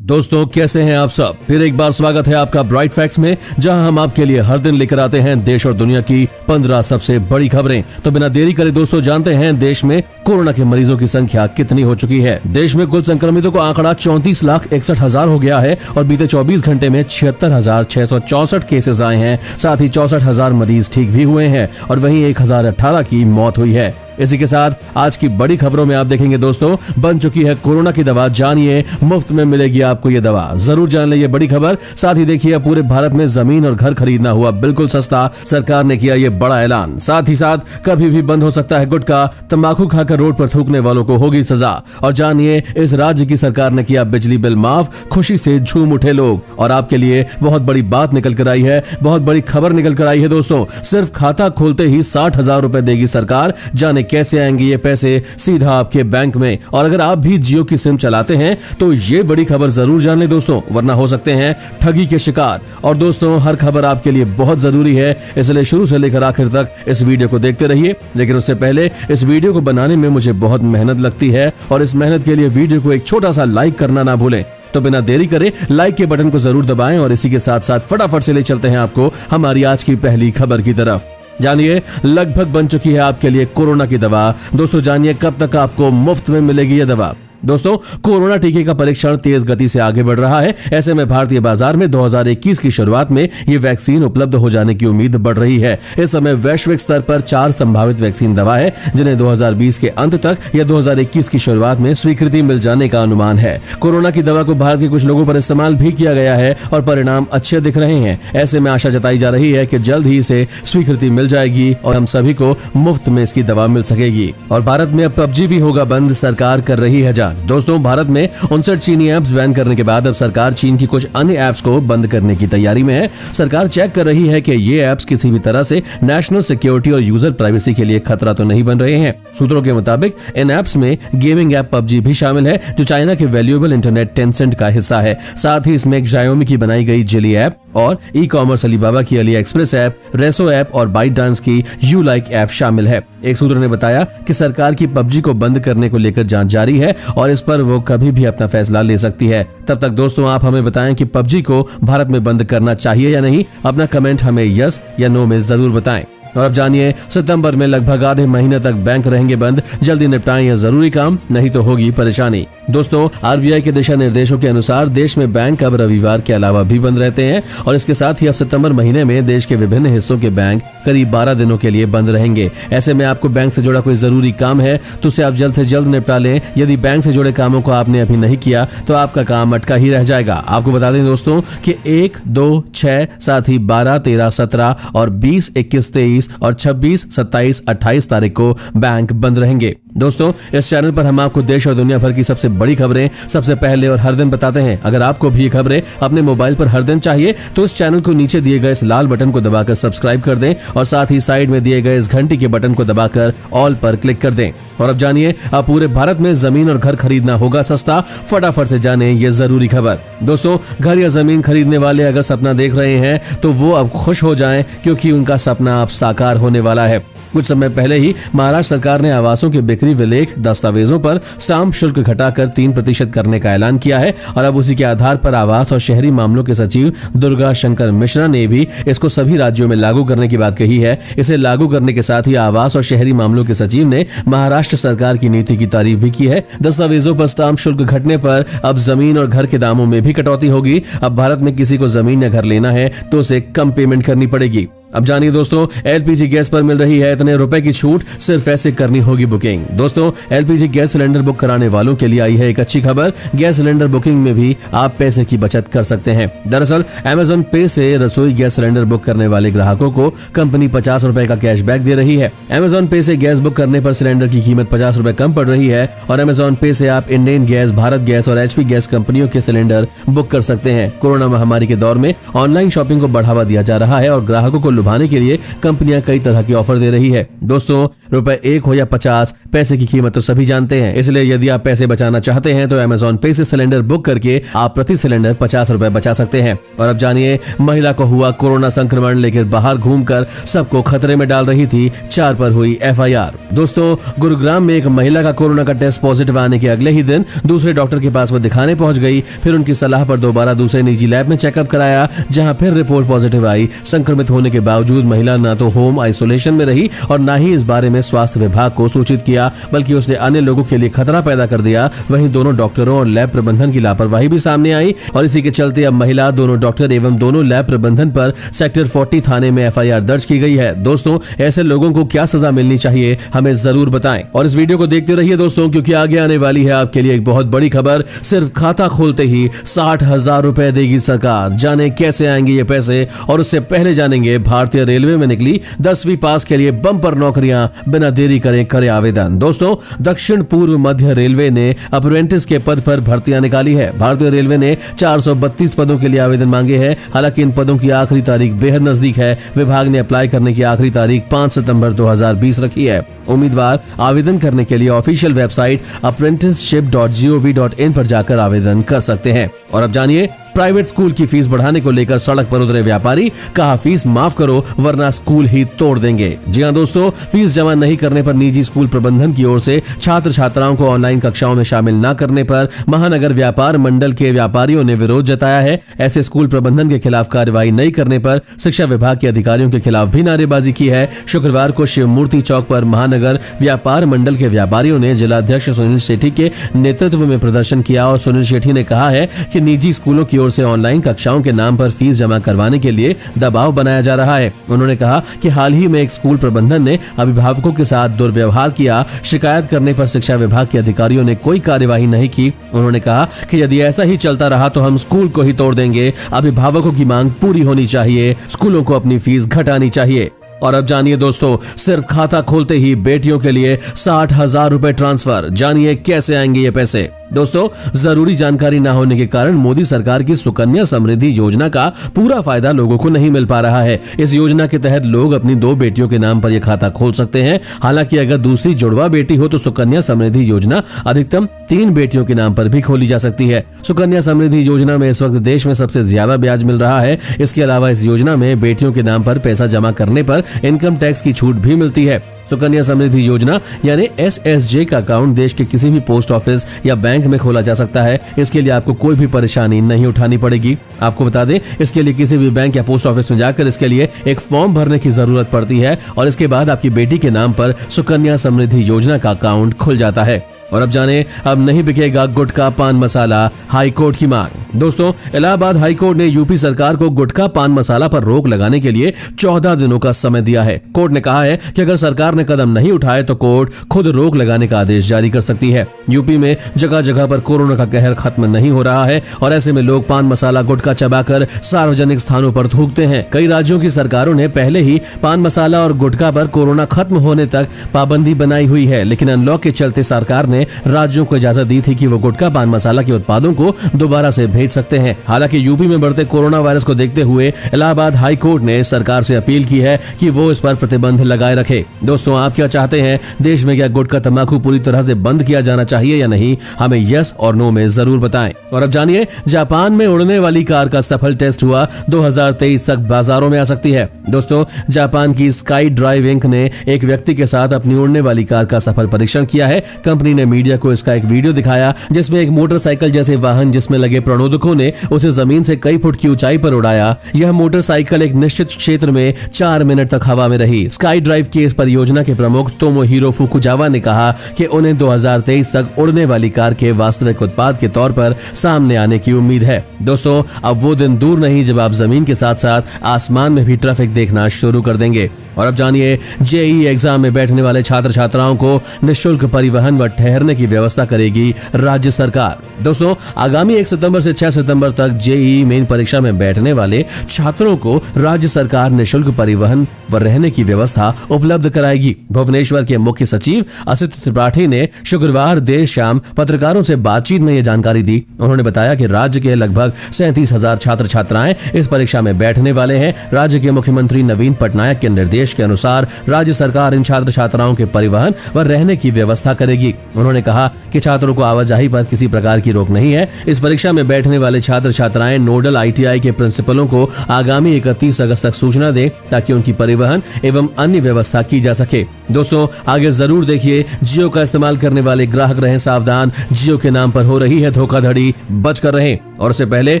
दोस्तों कैसे हैं आप सब। फिर एक बार स्वागत है आपका ब्राइट फैक्ट्स में, जहां हम आपके लिए हर दिन लेकर आते हैं देश और दुनिया की 15 सबसे बड़ी खबरें। तो बिना देरी करे दोस्तों जानते हैं देश में कोरोना के मरीजों की संख्या कितनी हो चुकी है। देश में कुल संक्रमितों का आंकड़ा 34,61,000 हो गया है और बीते 24 घंटे में 76,664 केसेस आए हैं। साथ ही 64,000 मरीज ठीक भी हुए हैं और वहीं 1,018 की मौत हुई है। इसी के साथ आज की बड़ी खबरों में आप देखेंगे दोस्तों, बन चुकी है कोरोना की दवा, जानिए मुफ्त में मिलेगी आपको ये दवा। जरूर जान ले ये बड़ी खबर। साथ ही देखिए पूरे भारत में जमीन और घर खरीदना हुआ बिल्कुल सस्ता, सरकार ने किया ये बड़ा ऐलान। साथ ही साथ कभी भी बंद हो सकता है गुटखा, तंबाकू खाकर रोड पर थूकने वालों को होगी सजा। और जानिए इस राज्य की सरकार ने किया बिजली बिल माफ, खुशी से झूम उठे लोग। और आपके लिए बहुत बड़ी बात निकल कर आई है, बहुत बड़ी खबर निकल कर आई है दोस्तों। सिर्फ खाता खोलते ही 60,000 रुपए देगी सरकार। जाने कैसे आएंगे ये पैसे सीधा आपके बैंक में। और अगर आप भी जियो की सिम चलाते हैं तो ये बड़ी खबर जरूर जान ले दोस्तों, वरना हो सकते हैं ठगी के शिकार। और दोस्तों हर खबर आपके लिए बहुत जरूरी है, इसलिए शुरू से लेकर आखिर तक इस वीडियो को देखते रहिए। लेकिन उससे पहले इस वीडियो को बनाने में मुझे बहुत मेहनत लगती है और इस मेहनत के लिए वीडियो को एक छोटा सा लाइक करना ना भूलें। तो बिना देरी करे लाइक के बटन को जरूर दबाएं और इसी के साथ साथ फटाफट से ले चलते हैं आपको हमारी आज की पहली खबर की तरफ। जानिए लगभग बन चुकी है आपके लिए कोरोना की दवा। दोस्तों जानिए कब तक आपको मुफ्त में मिलेगी यह दवा। दोस्तों कोरोना टीके का परीक्षण तेज गति से आगे बढ़ रहा है। ऐसे में भारतीय बाजार में 2021 की शुरुआत में ये वैक्सीन उपलब्ध हो जाने की उम्मीद बढ़ रही है। इस समय वैश्विक स्तर पर 4 संभावित वैक्सीन दवा है जिन्हें 2020 के अंत तक या 2021 की शुरुआत में स्वीकृति मिल जाने का अनुमान है। कोरोना की दवा को भारत के कुछ लोगों पर इस्तेमाल भी किया गया है और परिणाम अच्छे दिख रहे हैं। ऐसे में आशा जताई जा रही है कि जल्द ही इसे स्वीकृति मिल जाएगी और हम सभी को मुफ्त में इसकी दवा मिल सकेगी। और भारत में अब PUBG भी होगा बंद, सरकार कर रही है। दोस्तों भारत में 59 चीनी ऐप्स बैन करने के बाद अब सरकार चीन की कुछ अन्य ऐप्स को बंद करने की तैयारी में है। सरकार चेक कर रही है कि ये ऐप्स किसी भी तरह से नेशनल सिक्योरिटी और यूजर प्राइवेसी के लिए खतरा तो नहीं बन रहे हैं। सूत्रों के मुताबिक इन ऐप्स में गेमिंग ऐप PUBG भी शामिल है, जो चाइना के वैल्यूएबल इंटरनेट टेंसेंट का हिस्सा है। साथ ही इसमें Xiaomi की बनाई गई जिली ऐप और ई-कॉमर्स अलीबाबा की AliExpress ऐप, रेसो ऐप और ByteDance की YouLike ऐप शामिल है। एक सूत्र ने बताया कि सरकार की PUBG को बंद करने को लेकर जांच जारी है और इस पर वो कभी भी अपना फैसला ले सकती है। तब तक दोस्तों आप हमें बताएं कि PUBG को भारत में बंद करना चाहिए या नहीं। अपना कमेंट हमें यस या नो में जरूर बताएं। और अब जानिए सितंबर में लगभग आधे महीने तक बैंक रहेंगे बंद, जल्दी निपटाएं यह जरूरी काम, नहीं तो होगी परेशानी। दोस्तों RBI के दिशा निर्देशों के अनुसार देश में बैंक अब रविवार के अलावा भी बंद रहते हैं और इसके साथ ही अब सितंबर महीने में देश के विभिन्न हिस्सों के बैंक करीब 12 दिनों के लिए बंद रहेंगे। ऐसे में आपको बैंक से जुड़ा कोई जरूरी काम है तो उसे आप जल्द से जल्द निपटा लें। यदि बैंक से जुड़े कामों को आपने अभी नहीं किया तो आपका काम अटका ही रह जाएगा। आपको बता दें दोस्तों कि 1, 2, 6 साथ ही 12, 13, 17 और 20, 21, 23 और 26, 27, 28 तारीख को बैंक बंद रहेंगे। दोस्तों इस चैनल पर हम आपको देश और दुनिया भर की सबसे बड़ी खबरें सबसे पहले और हर दिन बताते हैं। अगर आपको भी ये खबरें अपने मोबाइल पर हर दिन चाहिए तो इस चैनल को नीचे दिए गए इस लाल बटन को दबाकर सब्सक्राइब कर दें और साथ ही साइड में दिए गए इस घंटी के बटन को दबाकर ऑल पर क्लिक कर दें। और अब जानिए अब पूरे भारत में जमीन और घर खरीदना होगा सस्ता। फटाफट से जाने ये जरूरी खबर। दोस्तों घर या जमीन खरीदने वाले अगर सपना देख रहे हैं तो वो अब खुश हो जाएं, क्योंकि उनका सपना अब साकार होने वाला है। कुछ समय पहले ही महाराष्ट्र सरकार ने आवासों के बिक्री विलेख दस्तावेजों पर स्टाम्प शुल्क घटाकर 3% करने का ऐलान किया है और अब उसी के आधार पर आवास और शहरी मामलों के सचिव दुर्गा शंकर मिश्रा ने भी इसको सभी राज्यों में लागू करने की बात कही है। इसे लागू करने के साथ ही आवास और शहरी मामलों के सचिव ने महाराष्ट्र सरकार की नीति की तारीफ भी की है। दस्तावेजों पर स्टाम्प शुल्क घटने पर अब जमीन और घर के दामों में भी कटौती होगी। अब भारत में किसी को जमीन या घर लेना है तो उसे कम पेमेंट करनी पड़ेगी। अब जानिए दोस्तों LPG गैस पर मिल रही है इतने रुपए की छूट, सिर्फ ऐसे करनी होगी बुकिंग। दोस्तों LPG गैस सिलेंडर बुक कराने वालों के लिए आई है एक अच्छी खबर। गैस सिलेंडर बुकिंग में भी आप पैसे की बचत कर सकते हैं। दरअसल Amazon पे से रसोई गैस सिलेंडर बुक करने वाले ग्राहकों को कंपनी 50 रुपए का कैशबैक दे रही है। Amazon पे से गैस बुक करने पर सिलेंडर की कीमत 50 रुपए कम पड़ रही है और Amazon पे से आप इंडेन गैस, भारत गैस और HP गैस कंपनियों के सिलेंडर बुक कर सकते हैं। कोरोना महामारी के दौर में ऑनलाइन शॉपिंग को बढ़ावा दिया जा रहा है और ग्राहकों को लुभाने के लिए कंपनियां कई तरह की ऑफर दे रही है। दोस्तों, रुपए 1 हो या 50, पैसे की कीमत तो सभी जानते हैं। इसलिए यदि आप पैसे बचाना चाहते हैं तो अमेज़न पे से सिलेंडर बुक करके आप प्रति सिलेंडर 50 रुपए बचा सकते हैं। और अब जानिए, महिला को हुआ कोरोना संक्रमण, लेकर बाहर घूमकर सबको खतरे में डाल रही थी, 4 पर हुई FIR। दोस्तों, गुरुग्राम में एक महिला का कोरोना का टेस्ट पॉजिटिव आने के अगले ही दिन दूसरे डॉक्टर के पास वो दिखाने पहुंच गई। फिर उनकी सलाह पर दोबारा दूसरे निजी लैब में चेकअप कराया, जहां फिर रिपोर्ट पॉजिटिव आई। संक्रमित होने के बावजूद महिला न तो होम आइसोलेशन में रही और न ही इस बारे में स्वास्थ्य विभाग को सूचित किया, बल्कि उसने अन्य लोगों के लिए खतरा पैदा कर दिया। वहीं दोनों डॉक्टरों और लैब प्रबंधन की लापरवाही भी सामने आई और इसी के चलते अब महिला, दोनों डॉक्टर एवं दोनों लैब प्रबंधन पर सेक्टर 40 थाने में FIR दर्ज की गई है। दोस्तों, ऐसे लोगों को क्या सजा मिलनी चाहिए, हमें जरूर बताएं और इस वीडियो को देखते रहिए दोस्तों, क्योंकि आगे आने वाली है आपके लिए एक बहुत बड़ी खबर। सिर्फ खाता खोलते ही 60,000 रुपए देगी सरकार। जाने कैसे आएंगे ये पैसे, और उससे पहले जानेंगे भारतीय रेलवे में निकली 10वीं पास के लिए बम्पर नौकरियां। बिना देरी करें आवेदन। दोस्तों, दक्षिण पूर्व मध्य रेलवे ने अप्रेंटिस के पद पर भर्तियां निकाली है। भारतीय रेलवे ने 432 पदों के लिए आवेदन मांगे हैं। हालांकि इन पदों की आखिरी तारीख बेहद नजदीक है। विभाग ने अप्लाई करने की आखिरी तारीख 5 सितंबर 2020 रखी है। उम्मीदवार आवेदन करने के लिए ऑफिशियल वेबसाइट apprenticeship.gov.in पर जाकर आवेदन कर सकते हैं। और अब जानिए, प्राइवेट स्कूल की फीस बढ़ाने को लेकर सड़क पर उतरे व्यापारी, कहा फीस माफ करो वरना स्कूल ही तोड़ देंगे। जी हां दोस्तों, फीस जमा नहीं करने पर निजी स्कूल प्रबंधन की ओर से छात्र छात्राओं को ऑनलाइन कक्षाओं में शामिल न करने पर महानगर व्यापार मंडल के व्यापारियों ने विरोध जताया है। ऐसे स्कूल प्रबंधन के खिलाफ कार्रवाई नहीं करने पर शिक्षा विभाग के अधिकारियों के खिलाफ भी नारेबाजी की है। शुक्रवार को शिव मूर्ति चौक पर महानगर व्यापार मंडल के व्यापारियों ने जिलाध्यक्ष सुनील शेट्टी के नेतृत्व में प्रदर्शन किया और सुनील शेट्टी ने कहा है कि निजी स्कूलों की ओर से ऑनलाइन कक्षाओं के नाम पर फीस जमा करवाने के लिए दबाव बनाया जा रहा है। उन्होंने कहा कि हाल ही में एक स्कूल प्रबंधन ने अभिभावकों के साथ दुर्व्यवहार किया। शिकायत करने पर शिक्षा विभाग के अधिकारियों ने कोई कार्यवाही नहीं की। उन्होंने कहा कि यदि ऐसा ही चलता रहा तो हम स्कूल को ही तोड़ देंगे। अभिभावकों की मांग पूरी होनी चाहिए, स्कूलों को अपनी फीस घटानी चाहिए। और अब जानिए दोस्तों, सिर्फ खाता खोलते ही बेटियों के लिए 60,000 रुपए ट्रांसफर। जानिए कैसे आएंगे ये पैसे। दोस्तों, जरूरी जानकारी न होने के कारण मोदी सरकार की सुकन्या समृद्धि योजना का पूरा फायदा लोगों को नहीं मिल पा रहा है। इस योजना के तहत लोग अपनी 2 बेटियों के नाम पर यह खाता खोल सकते हैं। हालांकि अगर दूसरी जुड़वा बेटी हो तो सुकन्या समृद्धि योजना अधिकतम 3 बेटियों के नाम पर भी खोली जा सकती है। सुकन्या समृद्धि योजना में इस वक्त देश में सबसे ज्यादा ब्याज मिल रहा है। इसके अलावा इस योजना में बेटियों के नाम पर पैसा जमा करने पर इनकम टैक्स की छूट भी मिलती है। सुकन्या समृद्धि योजना यानी SSJ का अकाउंट देश के किसी भी पोस्ट ऑफिस या बैंक में खोला जा सकता है। इसके लिए आपको कोई भी परेशानी नहीं उठानी पड़ेगी। आपको बता दें, इसके लिए किसी भी बैंक या पोस्ट ऑफिस में जाकर इसके लिए एक फॉर्म भरने की जरूरत पड़ती है और इसके बाद आपकी बेटी के नाम पर सुकन्या समृद्धि योजना का अकाउंट खुल जाता है। और अब जाने, अब नहीं बिकेगा गुटखा पान मसाला, हाई कोर्ट की मांग। दोस्तों, इलाहाबाद हाई कोर्ट ने यूपी सरकार को गुटखा पान मसाला पर रोक लगाने के लिए 14 दिनों का समय दिया है। कोर्ट ने कहा है कि अगर सरकार ने कदम नहीं उठाए तो कोर्ट खुद रोक लगाने का आदेश जारी कर सकती है। यूपी में जगह जगह पर कोरोना का कहर खत्म नहीं हो रहा है और ऐसे में लोग पान मसाला गुटखा चबाकर सार्वजनिक स्थानों पर थूकते हैं। कई राज्यों की सरकारों ने पहले ही पान मसाला और गुटखा पर कोरोना खत्म होने तक पाबंदी बनाई हुई है, लेकिन अनलॉक के चलते सरकार ने राज्यों को इजाजत दी थी कि वो गुटखा पान मसाला के उत्पादों को दोबारा से भेज सकते हैं। हालांकि यूपी में बढ़ते कोरोना वायरस को देखते हुए इलाहाबाद हाई कोर्ट ने सरकार से अपील की है कि वो इस पर प्रतिबंध लगाए रखे। दोस्तों, आप क्या चाहते हैं? देश में क्या गुटखा तंबाकू पूरी तरह से बंद किया जाना चाहिए या नहीं? हमें यस और नो में जरूर बताएं। और अब जानिए, जापान में उड़ने वाली कार का सफल टेस्ट हुआ, 2023 तक बाजारों में आ सकती है। दोस्तों, जापान की स्काई ड्राइव इंक ने एक व्यक्ति के साथ अपनी उड़ने वाली कार का सफल परीक्षण किया है। कंपनी ने मीडिया को इसका एक वीडियो दिखाया जिसमें एक मोटरसाइकिल जैसे वाहन जिसमें लगे प्रणोदकों ने उसे जमीन से कई फुट की ऊंचाई पर उड़ाया। यह मोटरसाइकिल एक निश्चित क्षेत्र में 4 मिनट तक हवा में रही। स्काई ड्राइव की इस परियोजना के प्रमुख तोमोहिरो फुकुजावा ने कहा कि उन्हें 2023 तक उड़ने वाली कार के वास्तविक उत्पाद के तौर पर सामने आने की उम्मीद है। दोस्तों, अब वो दिन दूर नहीं जब आप जमीन के साथ साथ आसमान में भी ट्रैफिक देखना शुरू कर देंगे। और अब जानिए, जेईई एग्जाम में बैठने वाले छात्र छात्राओं को निःशुल्क परिवहन व ठहरने की व्यवस्था करेगी राज्य सरकार। दोस्तों, आगामी 1 सितंबर से 6 सितंबर तक जेईई मेन परीक्षा में बैठने वाले छात्रों को राज्य सरकार निःशुल्क परिवहन व रहने की व्यवस्था उपलब्ध कराएगी। भुवनेश्वर के मुख्य सचिव असित त्रिपाठी ने शुक्रवार देर शाम पत्रकारों से बातचीत में यह जानकारी दी। उन्होंने बताया कि राज्य के लगभग 37,000 छात्र छात्राएं इस परीक्षा में बैठने वाले हैं। राज्य के मुख्यमंत्री नवीन पटनायक के निर्देश के अनुसार राज्य सरकार इन छात्र छात्राओं के परिवहन व रहने की व्यवस्था करेगी। उन्होंने कहा कि छात्रों को आवाजाही पर किसी प्रकार की रोक नहीं है। इस परीक्षा में बैठने वाले छात्र छात्राएं नोडल आईटीआई के प्रिंसिपलों को आगामी 31 अगस्त तक सूचना दें ताकि उनकी परिवहन एवं अन्य व्यवस्था की जा सके। दोस्तों, आगे जरूर देखिए, जियो का इस्तेमाल करने वाले ग्राहक रहें सावधान, जियो के नाम पर हो रही है धोखाधड़ी, बचकर रहें। और उससे पहले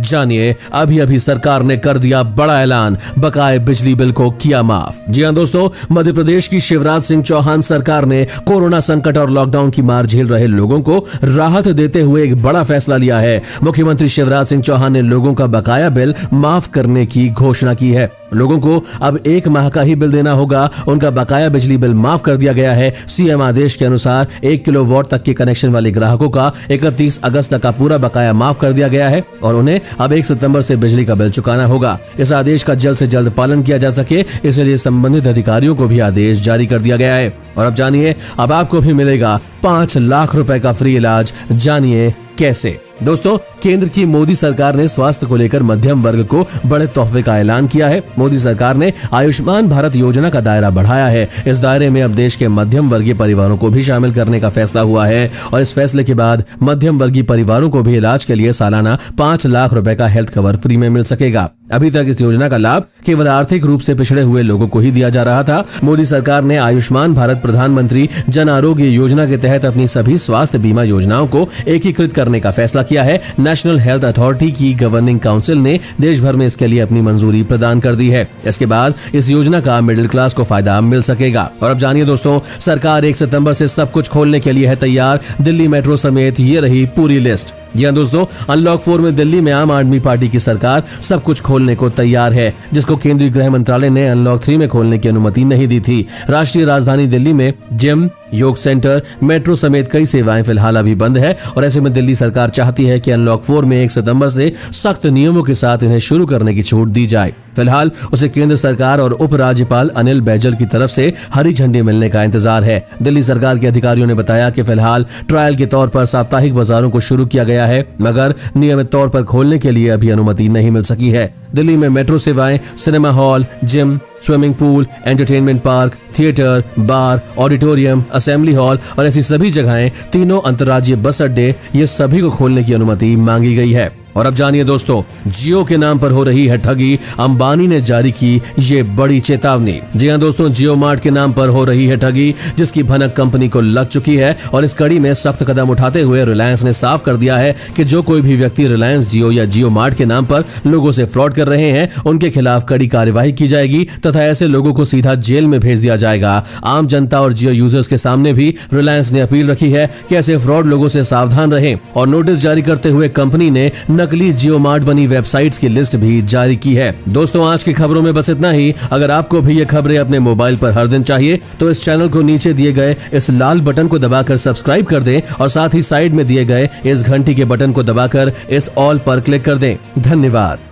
जानिए, अभी सरकार ने कर दिया बड़ा ऐलान, बकाए बिजली बिल को किया माफ। जी हां दोस्तों, मध्य प्रदेश की शिवराज सिंह चौहान सरकार ने कोरोना संकट और लॉकडाउन की मार झेल रहे लोगों को राहत देते हुए एक बड़ा फैसला लिया है। मुख्यमंत्री शिवराज सिंह चौहान ने लोगों का बकाया बिल माफ करने की घोषणा की है। लोगों को अब 1 माह का ही बिल देना होगा। उनका बकाया बिजली बिल माफ कर दिया गया है। सीएम आदेश के अनुसार 1 किलोवाट तक के कनेक्शन वाले ग्राहकों का 31 अगस्त तक का पूरा बकाया माफ कर दिया गया है और उन्हें अब 1 सितंबर से बिजली का बिल चुकाना होगा। इस आदेश का जल्द से जल्द पालन किया जा सके, इसलिए संबंधित अधिकारियों को भी आदेश जारी कर दिया गया है। और अब जानिए, अब आपको भी मिलेगा 5 लाख रुपए का फ्री इलाज। जानिए कैसे। दोस्तों, केंद्र की मोदी सरकार ने स्वास्थ्य को लेकर मध्यम वर्ग को बड़े तोहफे का ऐलान किया है। मोदी सरकार ने आयुष्मान भारत योजना का दायरा बढ़ाया है। इस दायरे में अब देश के मध्यम वर्गीय परिवारों को भी शामिल करने का फैसला हुआ है और इस फैसले के बाद मध्यम वर्गीय परिवारों को भी इलाज के लिए सालाना 5 लाख रुपए का हेल्थ कवर फ्री में मिल सकेगा। अभी तक इस योजना का लाभ केवल आर्थिक रूप से पिछड़े हुए लोगों को ही दिया जा रहा था। मोदी सरकार ने आयुष्मान भारत प्रधानमंत्री जन आरोग्य योजना के तहत अपनी सभी स्वास्थ्य बीमा योजनाओं को एकीकृत करने का फैसला किया है। नेशनल हेल्थ अथॉरिटी की गवर्निंग काउंसिल ने देश भर में इसके लिए अपनी मंजूरी प्रदान कर दी है। इसके बाद इस योजना का मिडिल क्लास को फायदा मिल सकेगा। और अब जानिए दोस्तों, सरकार 1 सितंबर से सब कुछ खोलने के लिए है तैयार। दिल्ली मेट्रो समेत ये रही पूरी लिस्ट। जी हां दोस्तों, अनलॉक 4 में दिल्ली में आम आदमी पार्टी की सरकार सब कुछ खोलने को तैयार है, जिसको केंद्रीय गृह मंत्रालय ने अनलॉक 3 में खोलने की अनुमति नहीं दी थी। राष्ट्रीय राजधानी दिल्ली में जिम, योग सेंटर, मेट्रो समेत कई सेवाएं फिलहाल अभी बंद है और ऐसे में दिल्ली सरकार चाहती है कि अनलॉक 4 में 1 सितंबर से सख्त नियमों के साथ इन्हें शुरू करने की छूट दी जाए। फिलहाल उसे केंद्र सरकार और उपराज्यपाल अनिल बैजल की तरफ से हरी झंडी मिलने का इंतजार है। दिल्ली सरकार के अधिकारियों ने बताया कि फिलहाल ट्रायल के तौर पर साप्ताहिक बाजारों को शुरू किया गया है, मगर नियमित तौर पर खोलने के लिए अभी अनुमति नहीं मिल सकी है। दिल्ली में मेट्रो सेवाएं, cinema hall, gym, swimming pool, entertainment park, theatre, bar, auditorium, assembly hall और ऐसी सभी जगहें, तीनों अंतर्राज्यीय बस अड्डे, ये सभी को खोलने की अनुमति मांगी गई है। और अब जानिए दोस्तों, जियो के नाम पर हो रही है ठगी। अंबानी ने जारी की ये बड़ी चेतावनी। जी हां दोस्तों, जियो मार्ट के नाम पर हो रही है ठगी, जिसकी भनक कंपनी को लग चुकी है और इस कड़ी में सख्त कदम उठाते हुए रिलायंस ने साफ कर दिया है कि जो कोई भी व्यक्ति रिलायंस जियो या जियो मार्ट के नाम पर लोगों से फ्रॉड कर रहे हैं, उनके खिलाफ कड़ी कार्यवाही की जाएगी तथा ऐसे लोगों को सीधा जेल में भेज दिया जाएगा। आम जनता और जियो यूजर्स के सामने भी रिलायंस ने अपील रखी है कि ऐसे फ्रॉड लोगों से सावधान रहें और नोटिस जारी करते हुए कंपनी ने नकली जियो मार्ट बनी वेबसाइट्स की लिस्ट भी जारी की है। दोस्तों, आज की खबरों में बस इतना ही। अगर आपको भी ये खबरें अपने मोबाइल पर हर दिन चाहिए तो इस चैनल को नीचे दिए गए इस लाल बटन को दबाकर सब्सक्राइब कर दें और साथ ही साइड में दिए गए इस घंटी के बटन को दबाकर इस ऑल पर क्लिक कर दें। धन्यवाद।